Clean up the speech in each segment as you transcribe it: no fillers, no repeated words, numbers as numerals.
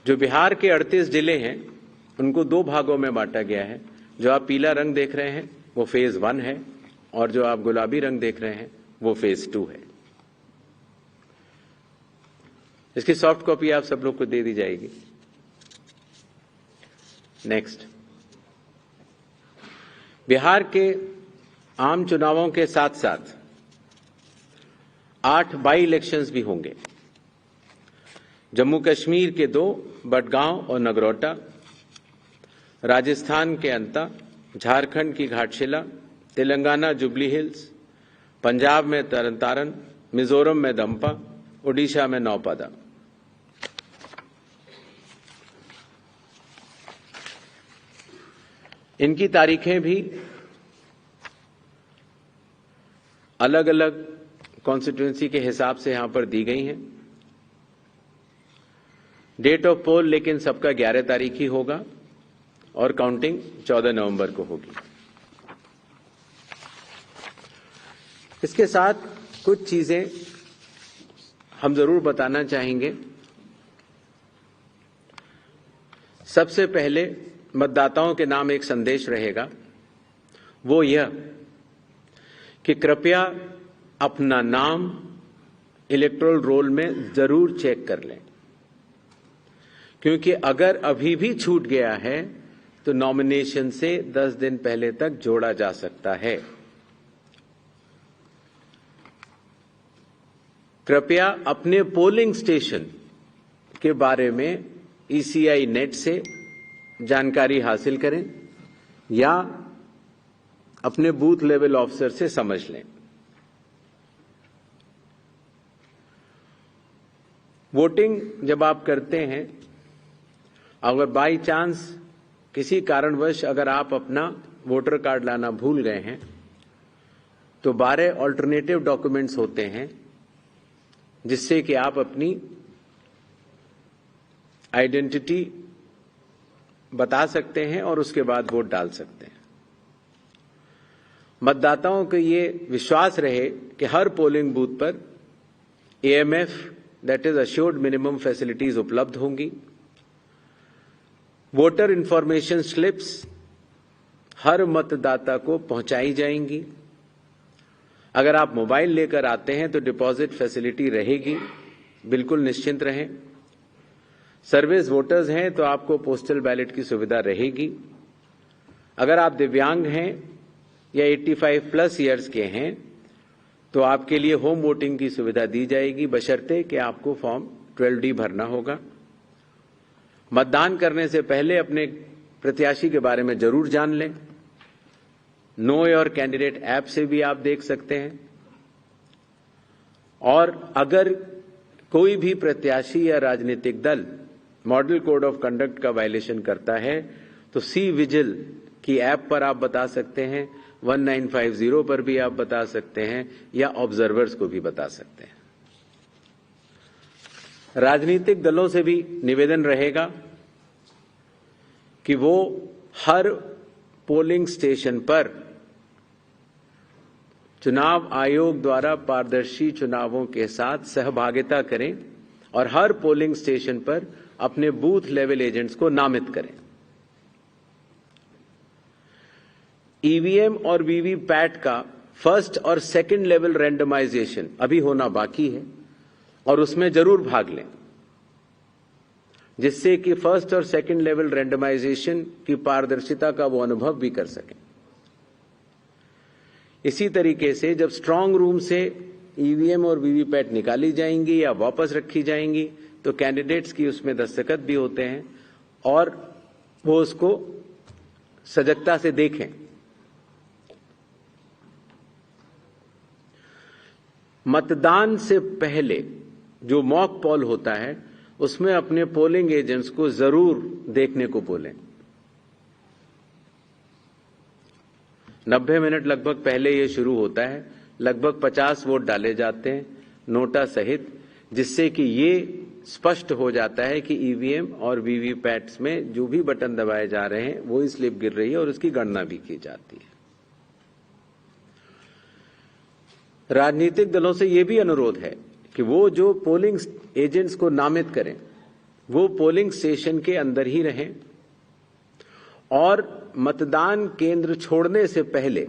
जो बिहार के 38 जिले हैं उनको दो भागों में बांटा गया है। जो आप पीला रंग देख रहे हैं वो फेज 1 है और जो आप गुलाबी रंग देख रहे हैं वो फेज 2 है। इसकी सॉफ्ट कॉपी आप सब लोग को दे दी जाएगी। नेक्स्ट, बिहार के आम चुनावों के साथ साथ 8 बाई इलेक्शंस भी होंगे। जम्मू कश्मीर के 2, बडगांव और नगरोटा, राजस्थान के अंता, झारखंड की घाटशिला, तेलंगाना जुबली हिल्स, पंजाब में तरन तारण, मिजोरम में दंपा, ओडिशा में नौपदा। इनकी तारीखें भी अलग अलग कॉन्स्टिट्यूंसी के हिसाब से यहां पर दी गई हैं। डेट ऑफ पोल लेकिन सबका 11 तारीख ही होगा और काउंटिंग 14 नवंबर को होगी। इसके साथ कुछ चीजें हम जरूर बताना चाहेंगे। सबसे पहले मतदाताओं के नाम एक संदेश रहेगा, वो यह कि कृपया अपना नाम इलेक्टोरल रोल में जरूर चेक कर लें, क्योंकि अगर अभी भी छूट गया है तो नॉमिनेशन से 10 दिन पहले तक जोड़ा जा सकता है। कृपया अपने पोलिंग स्टेशन के बारे में ECI नेट से जानकारी हासिल करें या अपने बूथ लेवल ऑफिसर से समझ लें। वोटिंग जब आप करते हैं, अगर बाई चांस किसी कारणवश अगर आप अपना वोटर कार्ड लाना भूल गए हैं तो 12 ऑल्टरनेटिव डॉक्यूमेंट्स होते हैं जिससे कि आप अपनी आइडेंटिटी बता सकते हैं और उसके बाद वोट डाल सकते हैं। मतदाताओं को ये विश्वास रहे कि हर पोलिंग बूथ पर AMF that is assured minimum facilities उपलब्ध होंगी। वोटर इंफॉर्मेशन स्लिप्स हर मतदाता को पहुंचाई जाएंगी। अगर आप मोबाइल लेकर आते हैं तो डिपॉजिट फैसिलिटी रहेगी, बिल्कुल निश्चिंत रहें। सर्विस वोटर्स हैं तो आपको पोस्टल बैलेट की सुविधा रहेगी। अगर आप दिव्यांग हैं या 85 प्लस ईयर्स के हैं तो आपके लिए होम वोटिंग की सुविधा दी जाएगी, बशर्ते कि आपको फॉर्म 12D भरना होगा। मतदान करने से पहले अपने प्रत्याशी के बारे में जरूर जान लें। नो योर कैंडिडेट ऐप से भी आप देख सकते हैं। और अगर कोई भी प्रत्याशी या राजनीतिक दल मॉडल कोड ऑफ कंडक्ट का वायलेशन करता है तो सी विजिल की ऐप पर आप बता सकते हैं, 1950 पर भी आप बता सकते हैं या ऑब्जर्वर्स को भी बता सकते हैं। राजनीतिक दलों से भी निवेदन रहेगा कि वो हर पोलिंग स्टेशन पर चुनाव आयोग द्वारा पारदर्शी चुनावों के साथ सहभागिता करें और हर पोलिंग स्टेशन पर अपने बूथ लेवल एजेंट्स को नामित करें। ईवीएम और वीवीपैट का फर्स्ट और सेकंड लेवल रैंडमाइजेशन अभी होना बाकी है और उसमें जरूर भाग लें, जिससे कि फर्स्ट और सेकंड लेवल रैंडमाइजेशन की पारदर्शिता का वो अनुभव भी कर सकें। इसी तरीके से जब स्ट्रांग रूम से ईवीएम और वीवीपैट निकाली जाएंगी या वापस रखी जाएंगी तो कैंडिडेट्स की उसमें दस्तखत भी होते हैं और वो उसको सजगता से देखें। मतदान से पहले जो मॉक पोल होता है उसमें अपने पोलिंग एजेंट्स को जरूर देखने को बोलें। 90 मिनट लगभग पहले ये शुरू होता है। लगभग 50 वोट डाले जाते हैं नोटा सहित, जिससे कि ये स्पष्ट हो जाता है कि ईवीएम और वीवीपैट्स में जो भी बटन दबाए जा रहे हैं वो ही स्लिप गिर रही है और उसकी गणना भी की जाती है। राजनीतिक दलों से ये भी अनुरोध है कि वो जो पोलिंग एजेंट्स को नामित करें वो पोलिंग स्टेशन के अंदर ही रहें और मतदान केंद्र छोड़ने से पहले,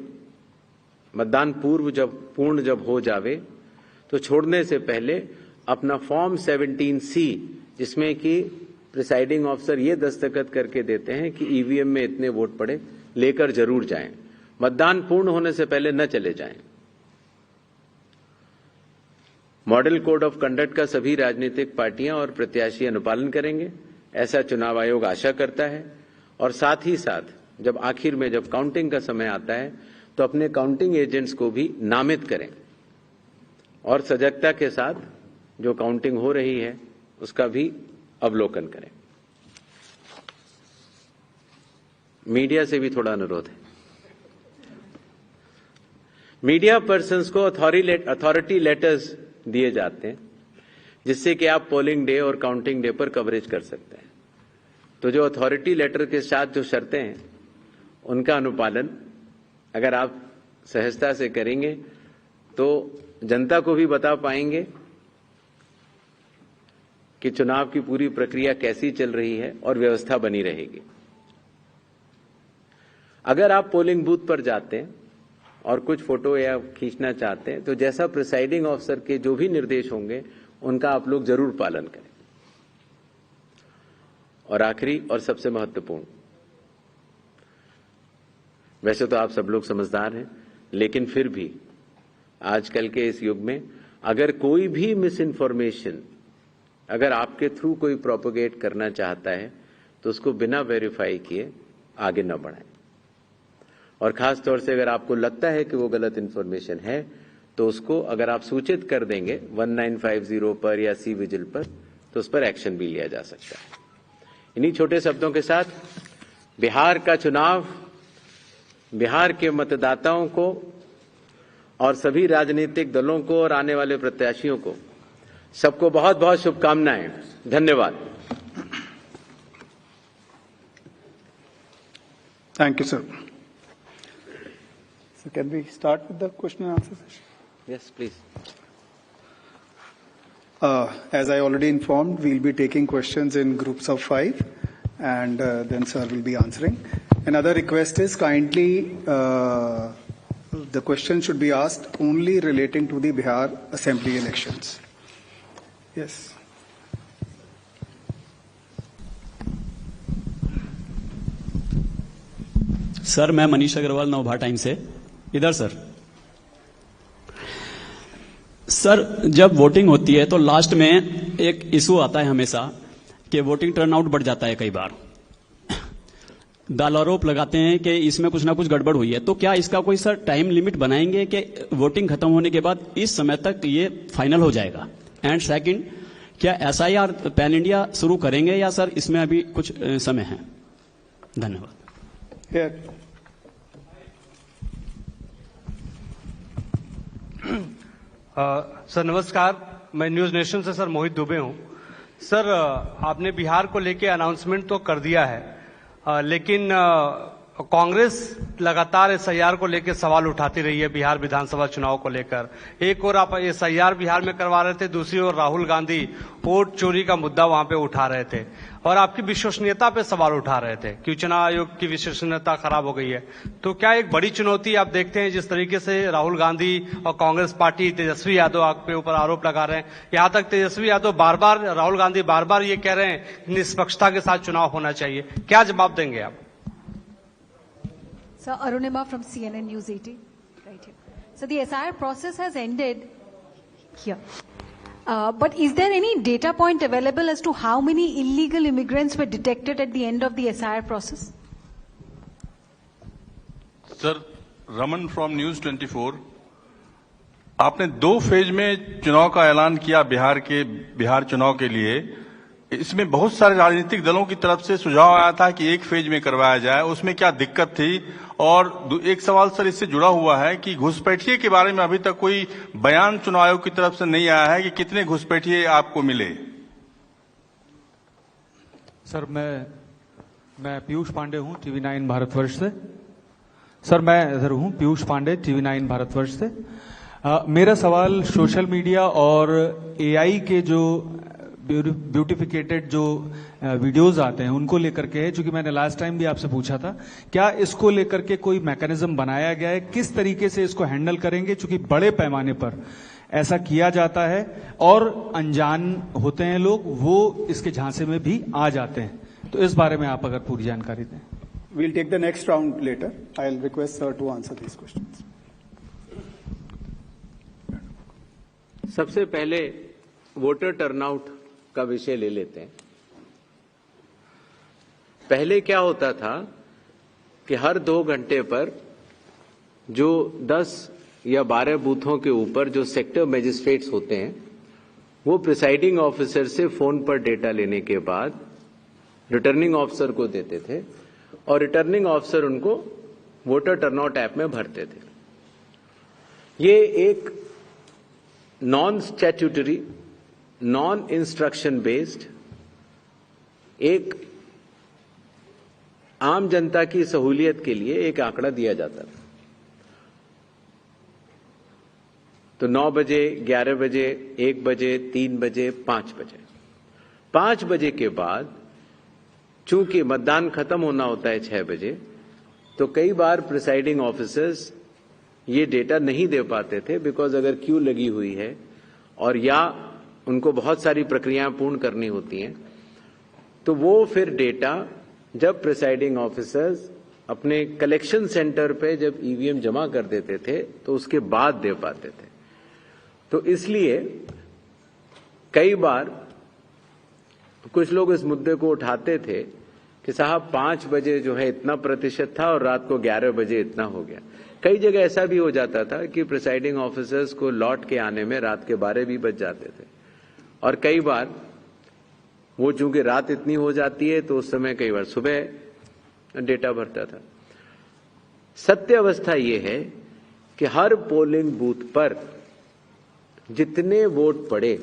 मतदान पूर्ण जब हो जावे तो छोड़ने से पहले अपना फॉर्म 17C, जिसमें कि प्रिसाइडिंग ऑफिसर ये दस्तखत करके देते हैं कि ईवीएम में इतने वोट पड़े, लेकर जरूर जाएं। मतदान पूर्ण होने से पहले न चले जाएं। मॉडल कोड ऑफ कंडक्ट का सभी राजनीतिक पार्टियां और प्रत्याशी अनुपालन करेंगे, ऐसा चुनाव आयोग आशा करता है। और साथ ही साथ जब आखिर में जब काउंटिंग का समय आता है तो अपने काउंटिंग एजेंट्स को भी नामित करें और सजगता के साथ जो काउंटिंग हो रही है उसका भी अवलोकन करें। मीडिया से भी थोड़ा अनुरोध है। मीडिया पर्सन्स को अथॉरिटी लेटर्स दिए जाते हैं जिससे कि आप पोलिंग डे और काउंटिंग डे पर कवरेज कर सकते हैं। तो जो अथॉरिटी लेटर के साथ जो शर्तें हैं उनका अनुपालन अगर आप सहजता से करेंगे तो जनता को भी बता पाएंगे कि चुनाव की पूरी प्रक्रिया कैसी चल रही है और व्यवस्था बनी रहेगी। अगर आप पोलिंग बूथ पर जाते हैं और कुछ फोटो या खींचना चाहते हैं तो जैसा प्रिसाइडिंग ऑफिसर के जो भी निर्देश होंगे उनका आप लोग जरूर पालन करें। और आखिरी और सबसे महत्वपूर्ण, वैसे तो आप सब लोग समझदार हैं, लेकिन फिर भी आजकल के इस युग में अगर कोई भी मिस इन्फॉर्मेशन अगर आपके थ्रू कोई प्रोपोगेट करना चाहता है तो उसको बिना वेरीफाई किए आगे न बढ़ाएं। और खास तौर से अगर आपको लगता है कि वो गलत इन्फॉर्मेशन है तो उसको अगर आप सूचित कर देंगे 1950 पर या सी विजिल पर तो उस पर एक्शन भी लिया जा सकता है। इन्हीं छोटे शब्दों के साथ बिहार का चुनाव बिहार के मतदाताओं को और सभी राजनीतिक दलों को और आने वाले प्रत्याशियों को सबको बहुत बहुत शुभकामनाएं। धन्यवाद। Thank you, sir. So can we start with the question and answer session? Yes, please. As I already informed, we'll be taking questions in groups of 5 and then sir will be answering. Another request is kindly the question should be asked only relating to the Bihar Assembly elections. Yes. Sir, मैं Manish Agarwal Navbharat time से। इधर sir, जब voting होती है तो last में एक issue आता है हमेशा कि वोटिंग टर्नआउट बढ़ जाता है। कई बार दल आरोप लगाते हैं कि इसमें कुछ ना कुछ गड़बड़ हुई है। तो क्या इसका कोई सर टाइम लिमिट बनाएंगे कि वोटिंग खत्म होने के बाद इस समय तक ये फाइनल हो जाएगा? एंड सेकंड, क्या SIR पैन इंडिया शुरू करेंगे या सर इसमें अभी कुछ समय है? धन्यवाद। सर नमस्कार, मैं न्यूज नेशन से सर मोहित दुबे हूं। सर, आपने बिहार को लेके अनाउंसमेंट तो कर दिया है, लेकिन कांग्रेस लगातार SIR को लेकर सवाल उठाती रही है बिहार विधानसभा चुनाव को लेकर। एक और आप SIR बिहार में करवा रहे थे, दूसरी ओर राहुल गांधी वोट चोरी का मुद्दा वहां पे उठा रहे थे और आपकी विश्वसनीयता पे सवाल उठा रहे थे कि चुनाव आयोग की विश्वसनीयता खराब हो गई है। तो क्या एक बड़ी चुनौती आप देखते हैं जिस तरीके से राहुल गांधी और कांग्रेस पार्टी तेजस्वी यादव आपके ऊपर आरोप लगा रहे हैं? यहाँ तक तेजस्वी यादव बार-बार, राहुल गांधी बार-बार ये कह रहे हैं कि निष्पक्षता के साथ चुनाव होना चाहिए। क्या जवाब देंगे आप? Sir, Arunima from CNN News 18, right here. So the SIR process has ended here. But is there any data point available as to how many illegal immigrants were detected at the end of the SIR process? Sir, Raman from News 24. आपने 2 phase में चुनाव का ऐलान किया बिहार चुनाव के लिए। इसमें बहुत सारे राजनीतिक दलों की तरफ से सुझाव आया था कि एक फेज में करवाया जाए, उसमें क्या दिक्कत थी? और एक सवाल सर इससे जुड़ा हुआ है कि घुसपैठिए के बारे में अभी तक कोई बयान चुनाव आयोग की तरफ से नहीं आया है कि कितने घुसपैठिए आपको मिले। सर, मैं पीयूष पांडे हूं TV9 भारतवर्ष से। सर, मैं इधर हूं, पीयूष पांडे TV9 भारतवर्ष से। मेरा सवाल सोशल मीडिया और AI के जो ब्यूटिफिकेटेड जो वीडियोस आते हैं उनको लेकर के है, चूंकि मैंने लास्ट टाइम भी आपसे पूछा था, क्या इसको लेकर के कोई मैकेनिज्म बनाया गया है, किस तरीके से इसको हैंडल करेंगे, चूंकि बड़े पैमाने पर ऐसा किया जाता है और अनजान होते हैं लोग, वो इसके झांसे में भी आ जाते हैं, तो इस बारे में आप अगर पूरी जानकारी दें। We'll take the next round later. I'll request sir to answer these questions. सबसे पहले वोटर टर्नआउट का विषय ले लेते हैं। पहले क्या होता था कि हर 2 घंटे पर जो 10 या 12 बूथों के ऊपर जो सेक्टर मजिस्ट्रेट्स होते हैं, वो प्रिसाइडिंग ऑफिसर से फोन पर डेटा लेने के बाद रिटर्निंग ऑफिसर को देते थे और रिटर्निंग ऑफिसर उनको वोटर टर्नआउट ऐप में भरते थे। ये एक non statutory, non instruction based, एक आम जनता की सहूलियत के लिए एक आंकड़ा दिया जाता था। तो 9 बजे, 11 बजे, 1 बजे, 3 बजे, 5 बजे। 5 बजे के बाद चूंकि मतदान खत्म होना होता है 6 बजे, तो कई बार प्रिसाइडिंग ऑफिसर्स ये डेटा नहीं दे पाते थे, बिकॉज अगर क्यू लगी हुई है और या उनको बहुत सारी प्रक्रियाएं पूर्ण करनी होती हैं, तो वो फिर डेटा जब प्रिसाइडिंग ऑफिसर्स अपने कलेक्शन सेंटर पे जब ईवीएम जमा कर देते थे तो उसके बाद दे पाते थे। तो इसलिए कई बार कुछ लोग इस मुद्दे को उठाते थे कि साहब 5 बजे जो है इतना प्रतिशत था और रात को 11 बजे इतना हो गया। कई जगह ऐसा भी हो जाता था कि प्रिसाइडिंग ऑफिसर्स को लौट के आने में रात के 12 भी बज जाते थे, और कई बार वो चूंकि रात इतनी हो जाती है तो उस समय कई बार सुबह डेटा भरता था। सत्य अवस्था ये है कि हर पोलिंग बूथ पर जितने वोट पड़े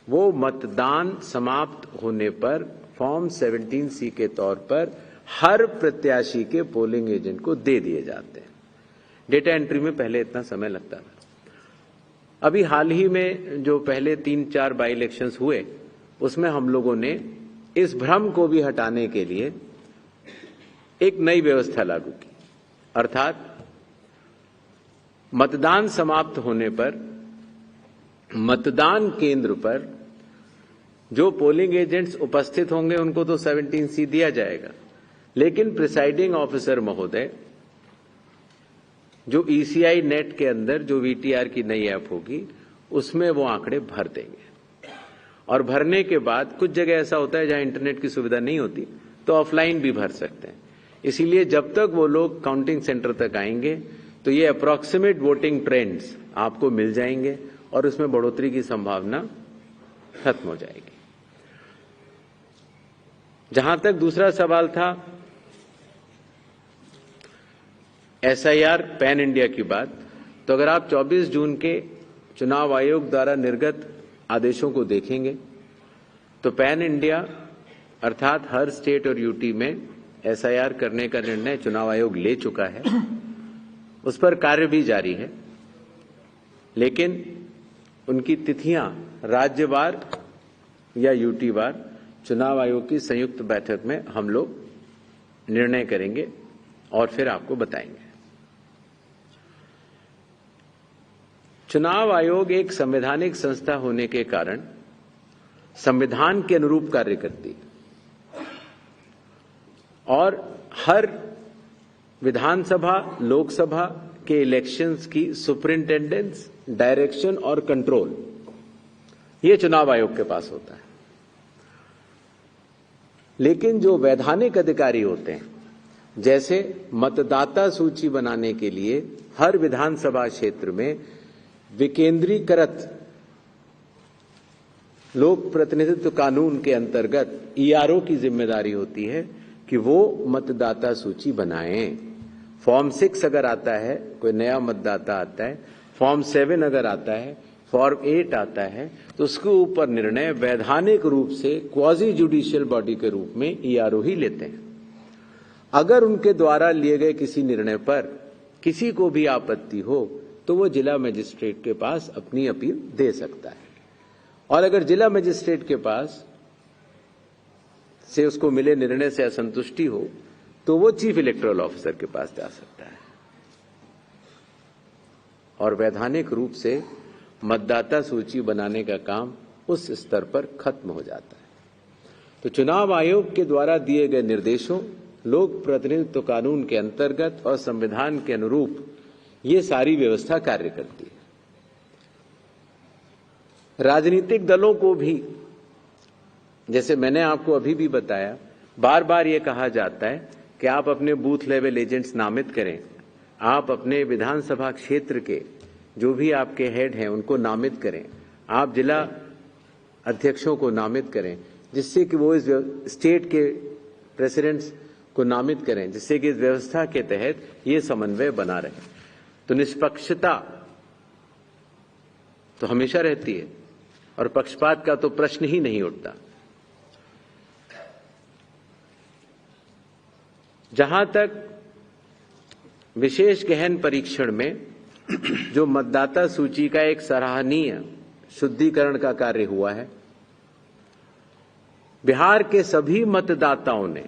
वो मतदान समाप्त होने पर फॉर्म 17C के तौर पर हर प्रत्याशी के पोलिंग एजेंट को दे दिए जाते हैं। डेटा एंट्री में पहले इतना समय लगता था। अभी हाल ही में जो पहले 3-4 बाई इलेक्शंस हुए, उसमें हम लोगों ने इस भ्रम को भी हटाने के लिए एक नई व्यवस्था लागू की, अर्थात मतदान समाप्त होने पर मतदान केंद्र पर जो पोलिंग एजेंट्स उपस्थित होंगे उनको तो 17C दिया जाएगा, लेकिन प्रिसाइडिंग ऑफिसर महोदय जो ECI नेट के अंदर जो VTR की नई ऐप होगी उसमें वो आंकड़े भर देंगे। और भरने के बाद कुछ जगह ऐसा होता है जहां इंटरनेट की सुविधा नहीं होती तो ऑफलाइन भी भर सकते हैं। इसीलिए जब तक वो लोग काउंटिंग सेंटर तक आएंगे तो ये अप्रॉक्सीमेट वोटिंग ट्रेंड्स आपको मिल जाएंगे और उसमें बढ़ोतरी की संभावना खत्म हो जाएगी। जहां तक दूसरा सवाल था SIR पैन इंडिया की बात, तो अगर आप 24 जून के चुनाव आयोग द्वारा निर्गत आदेशों को देखेंगे तो पैन इंडिया अर्थात हर स्टेट और यूटी में SIR करने का निर्णय चुनाव आयोग ले चुका है। उस पर कार्य भी जारी है, लेकिन उनकी तिथियां राज्यवार या यूटीवार चुनाव आयोग की संयुक्त बैठक में हम लोग निर्णय करेंगे और फिर आपको बताएंगे। चुनाव आयोग एक संवैधानिक संस्था होने के कारण संविधान के अनुरूप कार्य करती है और हर विधानसभा, लोकसभा के इलेक्शंस की सुपरिंटेंडेंस, डायरेक्शन और कंट्रोल ये चुनाव आयोग के पास होता है। लेकिन जो वैधानिक अधिकारी होते हैं, जैसे मतदाता सूची बनाने के लिए हर विधानसभा क्षेत्र में विकेंद्रीकृत लोक प्रतिनिधित्व कानून के अंतर्गत ERO की जिम्मेदारी होती है कि वो मतदाता सूची बनाएं। फॉर्म 6 अगर आता है, कोई नया मतदाता आता है, फॉर्म 7 अगर आता है, फॉर्म 8 आता है, तो उसके ऊपर निर्णय वैधानिक रूप से क्वाजी जुडिशियल बॉडी के रूप में ERO ही लेते हैं। अगर उनके द्वारा लिए गए किसी निर्णय पर किसी को भी आपत्ति हो तो वो जिला मजिस्ट्रेट के पास अपनी अपील दे सकता है और अगर जिला मजिस्ट्रेट के पास से उसको मिले निर्णय से असंतुष्टि हो तो वो चीफ इलेक्टोरल ऑफिसर के पास जा सकता है और वैधानिक रूप से मतदाता सूची बनाने का काम उस स्तर पर खत्म हो जाता है। तो चुनाव आयोग के द्वारा दिए गए निर्देशों, लोक प्रतिनिधित्व कानून के अंतर्गत और संविधान के अनुरूप ये सारी व्यवस्था कार्य करती है। राजनीतिक दलों को भी, जैसे मैंने आपको अभी भी बताया, बार बार ये कहा जाता है कि आप अपने बूथ लेवल एजेंट्स नामित करें, आप अपने विधानसभा क्षेत्र के जो भी आपके हेड हैं उनको नामित करें, आप जिला अध्यक्षों को नामित करें, जिससे कि वो इस स्टेट के प्रेसिडेंट्स को नामित करें, जिससे कि इस व्यवस्था के तहत ये समन्वय बना रहे। तो निष्पक्षता तो हमेशा रहती है और पक्षपात का तो प्रश्न ही नहीं उठता। जहां तक विशेष गहन परीक्षण में जो मतदाता सूची का एक सराहनीय शुद्धिकरण का कार्य हुआ है, बिहार के सभी मतदाताओं ने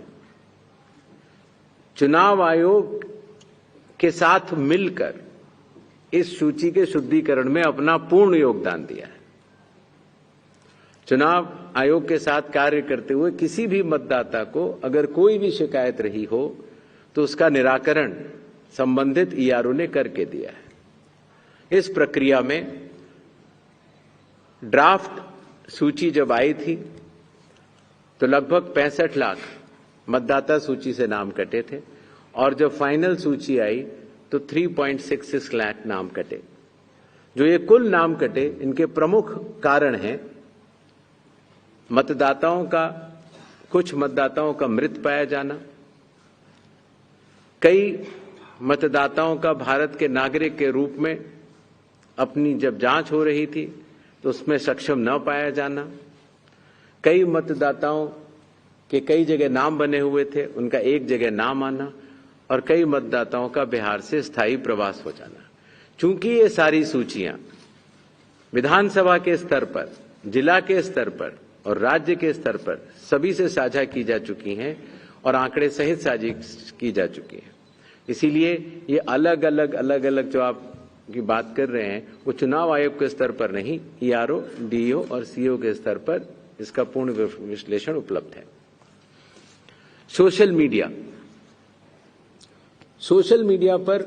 चुनाव आयोग के साथ मिलकर इस सूची के शुद्धिकरण में अपना पूर्ण योगदान दिया है। चुनाव आयोग के साथ कार्य करते हुए किसी भी मतदाता को अगर कोई भी शिकायत रही हो तो उसका निराकरण संबंधित ईआरओ ने करके दिया है। इस प्रक्रिया में ड्राफ्ट सूची जब आई थी तो लगभग 65 लाख मतदाता सूची से नाम कटे थे और जब फाइनल सूची आई तो 3.66 लाख नाम कटे। जो ये कुल नाम कटे, इनके प्रमुख कारण हैं कुछ मतदाताओं का मृत पाया जाना, कई मतदाताओं का भारत के नागरिक के रूप में अपनी जब जांच हो रही थी तो उसमें सक्षम न पाया जाना, कई मतदाताओं के कई जगह नाम बने हुए थे, उनका एक जगह नाम आना, और कई मतदाताओं का बिहार से स्थायी प्रवास हो जाना। चूंकि ये सारी सूचियां विधानसभा के स्तर पर, जिला के स्तर पर और राज्य के स्तर पर सभी से साझा की जा चुकी हैं और आंकड़े सहित साझा की जा चुकी हैं, इसीलिए ये अलग अलग जो आप की बात कर रहे हैं वो चुनाव आयोग के स्तर पर नहीं, ईआरओ, डीईओ और सीओ के स्तर पर इसका पूर्ण विश्लेषण उपलब्ध है। सोशल मीडिया पर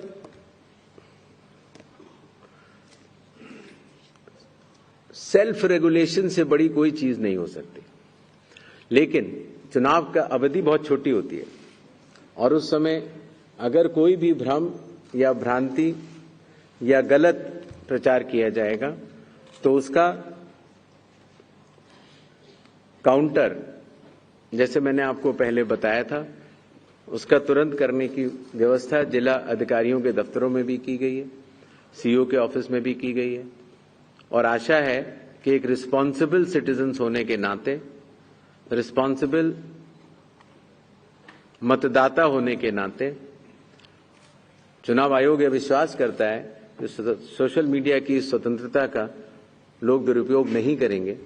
सेल्फ रेगुलेशन से बड़ी कोई चीज नहीं हो सकती, लेकिन चुनाव का अवधि बहुत छोटी होती है और उस समय अगर कोई भी भ्रम या भ्रांति या गलत प्रचार किया जाएगा तो उसका काउंटर, जैसे मैंने आपको पहले बताया था, उसका तुरंत करने की व्यवस्था जिला अधिकारियों के दफ्तरों में भी की गई है, सीईओ के ऑफिस में भी की गई है और आशा है कि एक रिस्पॉन्सिबल सिटीजन्स होने के नाते, रिस्पॉन्सिबल मतदाता होने के नाते चुनाव आयोग यह विश्वास करता है कि सोशल मीडिया की स्वतंत्रता का लोग दुरुपयोग नहीं करेंगे